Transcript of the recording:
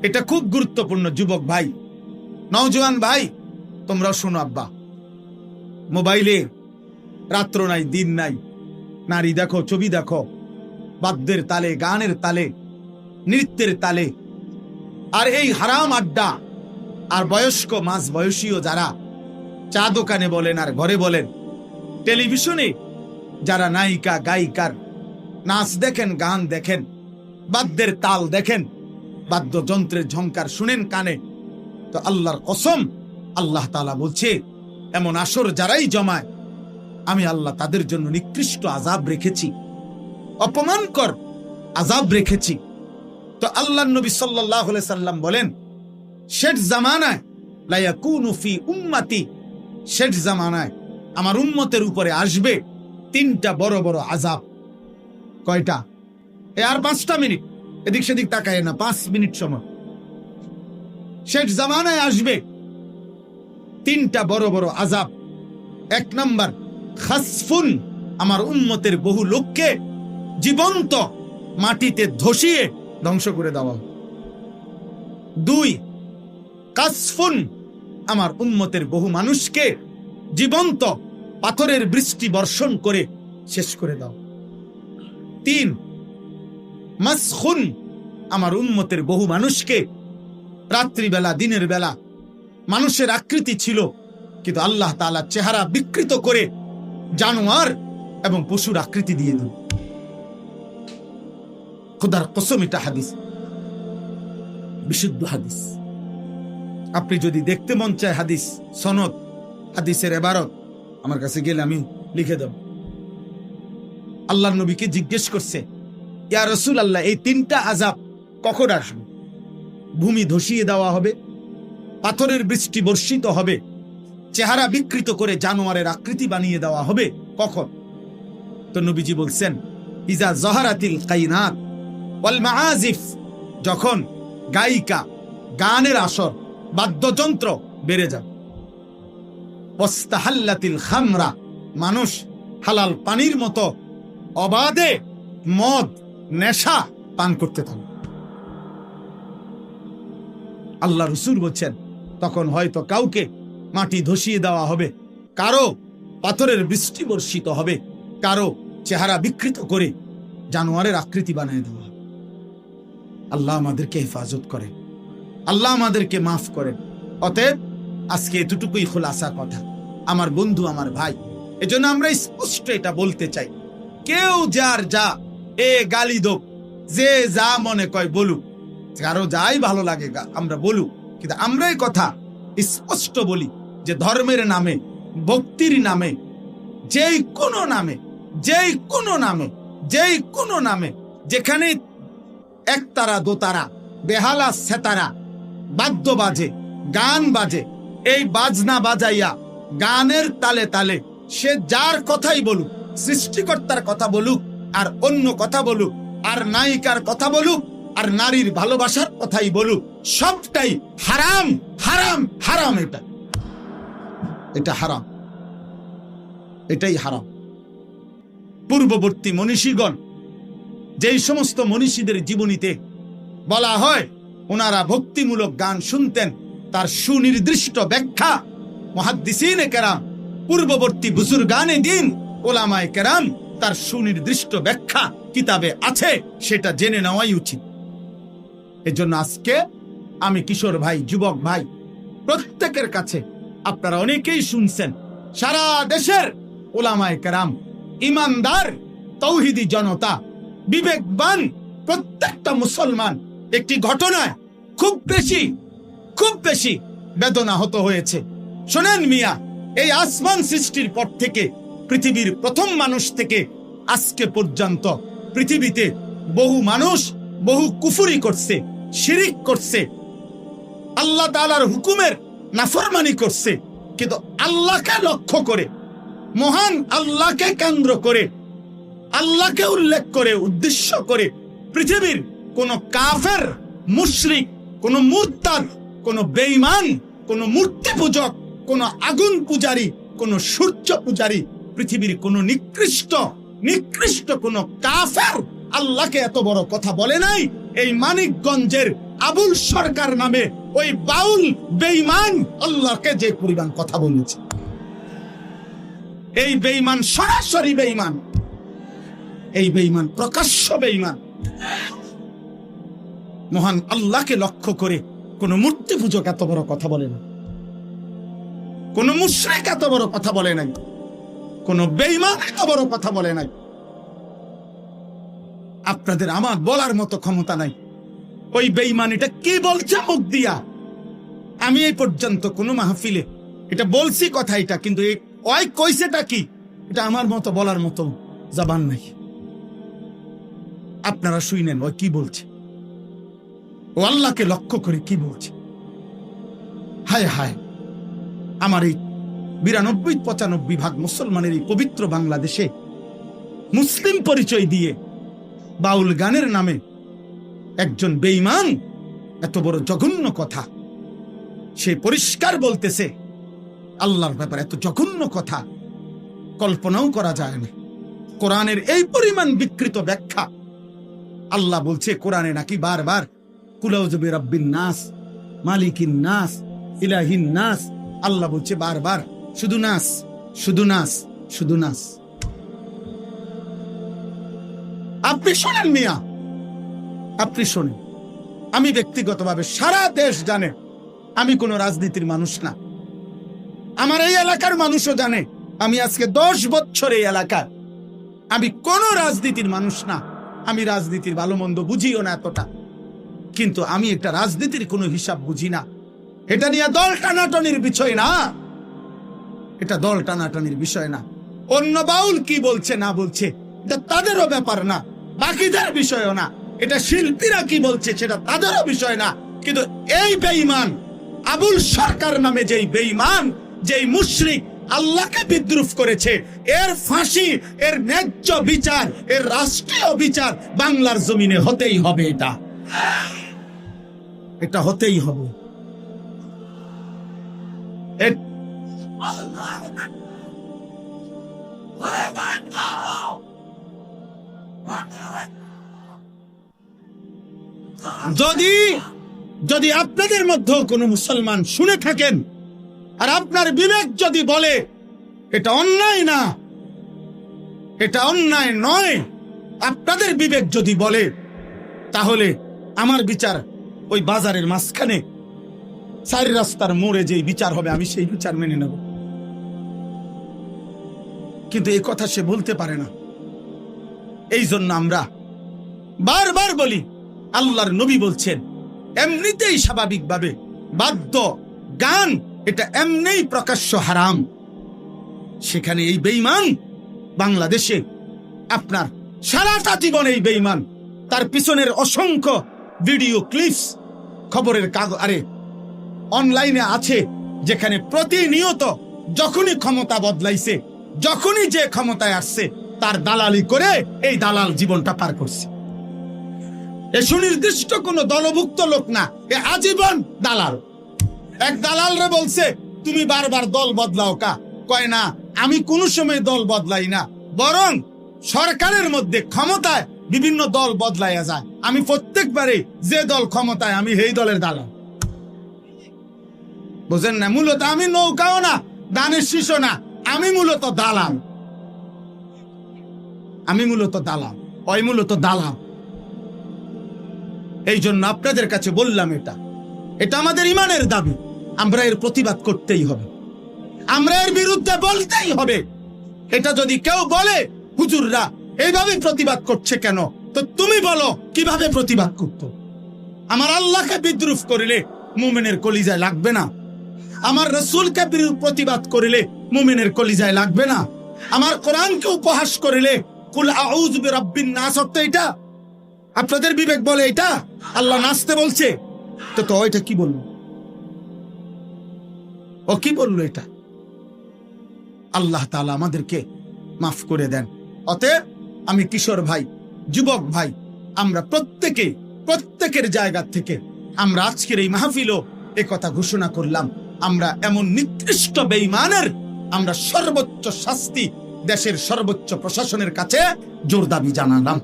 এটা খুব গুরুত্বপূর্ণ। যুবক ভাই, নওজোয়ান ভাই, তোমরা শোনো। আব্বা, মোবাইলে রাত্র নাই দিন নাই, নারী দেখো, ছবি দেখো, বাদ্যের তালে, গানের তালে, নৃত্যের তালে। আর এই হারাম আড্ডা, আর বয়স্ক মাঝ বয়সীও যারা চা দোকানে বলেন আর ঘরে বলেন, টেলিভিশনে যারা নায়িকা গায়িকার নাচ দেখেন, গান দেখেন, বাদ্যের তাল দেখেন, বাদ্যযন্ত্রের ঝংকার শুনেন কানে, তো আল্লাহর কসম, আল্লাহ তাআলা বলছে এমন আসর যারাই জমায়, আমি আল্লাহ তাদের জন্য নিকৃষ্ট আযাব রেখেছি, অপমানকর আযাব রেখেছি। তো আল্লাহর নবী সাল্লাল্লাহু আলাইহি সাল্লাম বলেন, শেষ জামানায় লা ইয়াকুনু ফি উম্মতি, শেষ জামানায় আমার উম্মতের উপরে আসবে তিনটা বড় বড় আযাব। কয়টা? আর 5টা মিনিট এদিক সেদিক তাকায় না, 5 মিনিট সময়। শেষ জামানায় আসবে তিনটা বড় বড় আযাব। 1 নাম্বার, খাসফুন, আমার উম্মতের বহু লোককে জীবন্ত মাটিতে ধসিয়ে ধ্বংস করে দেওয়া। 2, কাসফুন, আমার উম্মতের বহু মানুষকে জীবন্ত পাথরের বৃষ্টি বর্ষণ করে শেষ করে দাও। 3, মাসখুন, আমার উম্মতের বহু মানুষকে রাত্রিবেলা দিনের বেলা মানুষের আকৃতি ছিল, কিন্তু আল্লাহ তাআলা চেহারা বিকৃত করে জানোয়ার এবং পশুর আকৃতি দিয়ে দেন। খোদার কসম, এটা হাদিস, বিশুদ্ধ হাদিস। আপনি যদি দেখতে মন চায় হাদিস সনদ, হাদিসের ইবারত, আমার কাছে গেলে আমি লিখে দেব। আল্লাহর নবীকে জিজ্ঞেস করছে, ইয়া রাসূলুল্লাহ, এই তিনটা আযাব কখন আসবে? ভূমি ধসিয়ে দেওয়া হবে, পাথরের বৃষ্টি বর্ষিত হবে, চেহারা বিকৃত করে জানোয়ারের আকৃতি বানিয়ে দেওয়া হবে, কখন? তো নবীজি বলছেন, ইজা যাহারাতিল কাইনাত ওয়াল মাআজিফ, যখন গায়িকা, গানের আসর, বাদ্যযন্ত্র বেড়ে যাবে। ওয়াস্তাহাল্লাতিল খামরা, মানুষ হালাল পানির মতো অবাধে মদ নেশা পান করতে থাকে। আল্লাহ রাসূল বলছেন, তখন হয়তো কাউকে মাটি ধসিয়ে দেওয়া হবে, কারো পাথরের বৃষ্টি বর্ষিত হবে, কারো চেহারা বিকৃত করে জানোয়ারের আকৃতি বানিয়ে দেওয়া হবে। আল্লাহ আমাদেরকে হেফাজত করে, আল্লাহ আমাদেরকে মাফ করেন। অতএব আজকে এতটুকুই খোলাসা কথা, আমার বন্ধু, আমার ভাই। এজন্য আমরা স্পষ্ট এটা বলতে চাই, কেউ যার যা গালি দোক, যে যা মনে কয় বলুক, কারো যাই ভালো লাগে আমরা বলুক, কিন্তু আমরা এই কথা স্পষ্ট বলি যে ধর্মের নামে, ভক্তির নামে, যেই কোনো নামে, যেই কোনো নামে, যেই কোনো নামে, যেখানে একতারা দোতারা, বেহালা সেতারা, বাদ্য বাজে, গান বাজে, এই বাজনা বাজাইয়া গানের তালে তালে সে যার কথাই বলুক, সৃষ্টিকর্তার কথা বলুক, আর অন্য কথা বলুক, আর নায়িকার কথা বলুক, আর নারীর ভালোবাসার কথাই বলুক, সবটাই হারাম, হারাম, হারাম। এটা হারাম, এটাই হারাম। পূর্ববর্তী মনীষীগণ, যেই সমস্ত মনীষীদের জীবনীতে বলা হয় ওনারা ভক্তিমূলক গান শুনতেন, তার সুনির্দিষ্ট ব্যাখ্যা মুহাদ্দিসিনে কেরাম, পূর্ববর্তী বুজুর্গানে দ্বীন, ওলামায়ে কেরাম, তার সুনির্দিষ্ট ব্যাখ্যা কিতাবে আছে, সেটা জেনে নেওয়াই উচিত। এজন্য আজকে আমি কিশোর ভাই, যুবক ভাই, প্রত্যেকের কাছে, আপনারা অনেকেই শুনছেন, সারা দেশের ওলামায়ে কেরাম, ইমানদার, তৌহিদি জনতা, বিবেকবান প্রত্যেকটা মুসলমান একটি ঘটনায় খুব বেশি বেদনাহত হয়েছে। শোনেন মিয়া, এই আসমান সৃষ্টির পর থেকে, পৃথিবীর প্রথম মানুষ থেকে আজকে পর্যন্ত পৃথিবীতে বহু মানুষ বহু কুফরি করছে, শিরিক করছে, আল্লাহ তাআলার হুকুমের নাফরমানি করছে, কিন্তু আল্লাহকে লক্ষ্য করে, মহান আল্লাহকে কেন্দ্র করে, আল্লাহকে উল্লেখ করে, উদ্দেশ্য করে পৃথিবীর কোন কাফের, মুশরিক, কোন মুরতাদ, কোন বেঈমান, কোন মূর্তি পূজক, কোন আগুন পূজারী, কোন সূর্য পূজারী, পৃথিবীর কোন নিকৃষ্ট কোন কাফের আল্লাহকে এত বড় কথা বলে নাই। এই মানিকগঞ্জের আবুল সরকার নামে ওই বাউল বেঈমান আল্লাহকে যে পরিমাণ কথা বলেছে, এই বেঈমান সরাসরি বেঈমান, এই বেঈমান প্রকাশ্য বেঈমান। মহান আল্লাহকে লক্ষ্য করে কোন মূর্তি পূজক এত বড় কথা বলে না, কোন মুশরিক এত বড় কথা বলে নাই, কোন বেঈমান এত বড় কথা বলে নাই। আপনাদের আমার বলার মতো ক্ষমতা নাই ওই বেঈমান এটা কি বলছে মুখ দিয়া। আমি এই পর্যন্ত কোন মাহফিলে এটা বলছি কথা, এটা কিন্তু ওই কইছেটা কি এটা আমার মতো বলার মতো জবান নাই। আপনারা শুনেন ওই কি বলছে, ও আল্লাহকে লক্ষ্য করে কি বলছে। হায় হায়, আমার এই 92-95 ভাগ মুসলমানের এই পবিত্র বাংলাদেশে মুসলিম পরিচয় দিয়ে বাউল গানের নামে একজন বেঈমান এত বড় জঘন্য কথা সে পরিষ্কার বলতেছে। আল্লাহর ব্যাপারে এত জঘন্য কথা কল্পনাও করা যায় না। কোরআনের এই পরিমাণ বিকৃত ব্যাখ্যা। আল্লাহ বলছে কোরআনে নাকি বারবার কুল আউযু বিরাব্বিন নাস, মালিকিন নাস, ইলাহিন নাস। আল্লাহ বলছে বারবার শুধু নাস, শুধু নাস, শুধু নাস। আপনি শোনেন মিয়া, আপনি শোনেন। আমি ব্যক্তিগতভাবে সারা দেশ জানে আমি কোন রাজনীতির মানুষ না। আমার এই এলাকার মানুষও জানে আমি আজকে 10 বছর এই এলাকার, আমি কোন রাজনীতির মানুষ না। আমি রাজনীতির ভালো মন্দ বুঝিও না এতটা, কিন্তু আমি একটা রাজনীতির কোনো হিসাব বুঝি না। এটা নিয়ে দল টানাটানির বিষয় না, এটা দল টানাটানির বিষয় না। অন্য বাউল কি বলছে না বলছে এটা তাদেরও ব্যাপার না, বাকিদের বিষয়ও না। এটা শিল্পীরা কি বলছে সেটা তাদেরও বিষয় না। কিন্তু এই বেঈমান আবুল সরকার নামে যেই বেঈমান, যেই মুশরিক আল্লাহকে বিদ্রুপ করেছে, এর ফাঁসি, এর ন্যায্য বিচার, এর রাষ্ট্রীয় বিচার বাংলার জমিনে হতেই হবে। এটা হতেই হবে। যদি আপনাদের মধ্যে কোনো মুসলমান শুনে থাকেন আর আপনার বিবেক যদি বলে এটা অন্যায় না, এটা অন্যায় নয়, আপনাদের বিবেক যদি বলে, তাহলে আমার বিচার ওই বাজারের মাঝখানে 4 রাস্তার মোড়ে যে বিচার হবে আমি সেই বিচার মেনে নেব। কিন্তু এই কথা সে বলতে পারে না। এই জন্য আমরা বারবার বলি, আল্লাহর নবী বলছেন এমনিতেই স্বাভাবিকভাবে বাদ্য গান এটা এমনিই প্রকাশ্য হারাম। সেখানে এই বেঈমান বাংলাদেশে আপনার সারাটা জীবন এই বেঈমান, তার পিছনের অসংখ্য ভিডিও ক্লিপস খবরের কাগজ আরে অনলাইনে আছে, যেখানে প্রতিনিয়ত যখনই ক্ষমতা বদলাইছে, যখনই যে ক্ষমতায় আসছে তার দালালি করে এই দালাল জীবনটা পার করছে। এ সুনির্দিষ্ট কোন দলভুক্ত লোক না, এ আজীবন দালাল। এক দালালরে বলছে তুমি বারবার দল বদলাও কা, কয় না আমি কোন সময় দল বদলাই না, বরং সরকারের মধ্যে ক্ষমতায় বিভিন্ন দল বদলাইয়া যায়, আমি প্রত্যেকবারে যে দল ক্ষমতায় আমি সেই দলের দালাল। বুঝেন না? মূলত আমি নৌকাও না, দানের শীষও না, আমি মূলত দালাল। আমি মূলত দালাল, ওই মূলত দালাল। এই জন্য আপনাদের কাছে বললাম এটা আমাদের ইমানের দাবি। আমরা এর প্রতিবাদ করতেই হবে, আমরা এর বিরুদ্ধে বলতেই হবে। এটা যদি কেউ বলে হুজুররা এইভাবে প্রতিবাদ করছে কেন, তো তুমি বলো কিভাবে প্রতিবাদ করতো। আমার আল্লাহকে বিদ্রুপ করিলে মুমিনের কলিজায় লাগবে না, আমার রাসূলকে প্রতিবাদ করিলে মুমিনের কলিজায় লাগবে না, আমার কোরআনকে উপহাস করিলে কুল আউযু বিরাব্বিন নাস হতে এটা আপনাদের বিবেক বলে এটা আল্লাহ নাচতে বলছে, তো ওইটা কি বললো? ও কি বললো? এটা আল্লাহ তাআলা আমাদেরকে মাফ করে দেন। অতএব আমি কিশোর ভাই, যুবক ভাই, আমরা প্রত্যেকের জায়গা থেকে আমরা আজকের এই মাহফিলও এ কথা ঘোষণা করলাম, আমরা এমন নিকৃষ্ট বেঈমানের আমরা সর্বোচ্চ শাস্তি দেশের সর্বোচ্চ প্রশাসনের কাছে জোর দাবি জানালাম।